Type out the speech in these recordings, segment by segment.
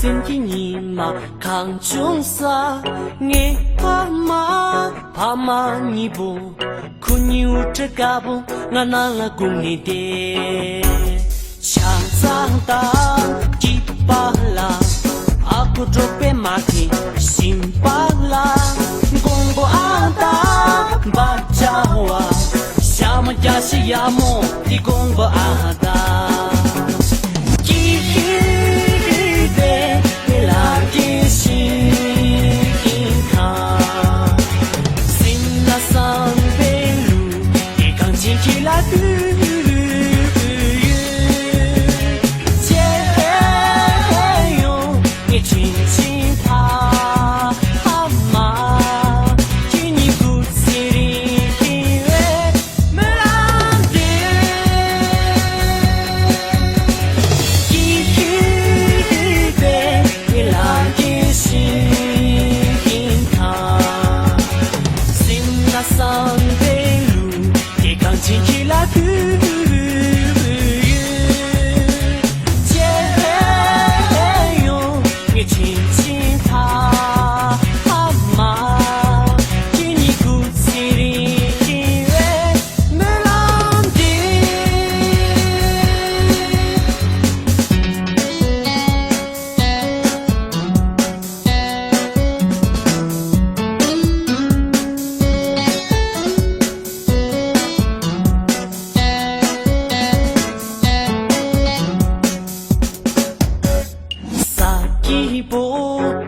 心的你嘛，扛中啥？你怕嘛你不？苦你无这个不？我拿了供你的，强长大几把啦。Aku drope mati simpala Gonggo ada bacawa Sama jasi yamo di gonggo ada Kihide lagi sinka Sinna san belu Ikan cinci lagu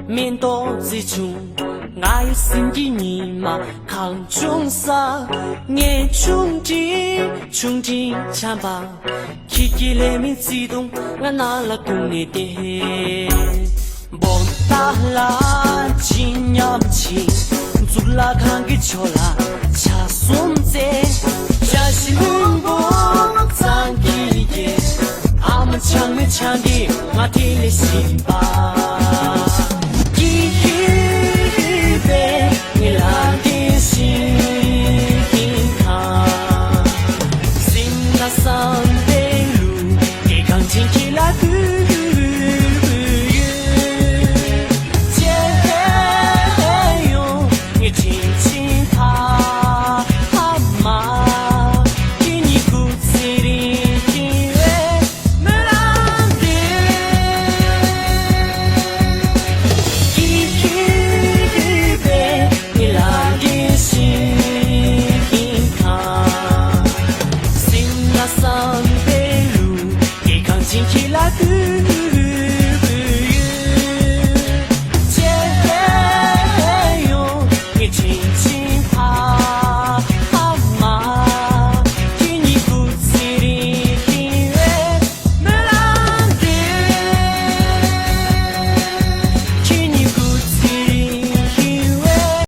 面多自重，爱心的你嘛扛中啥？眼中的强吧，气气来面激动，我拿了供你的，帮大啦亲呀亲，做啦看个巧啦，恰松子，假是lun不脏气的，阿们强的强的，我听了心吧。San Belu, et quand il a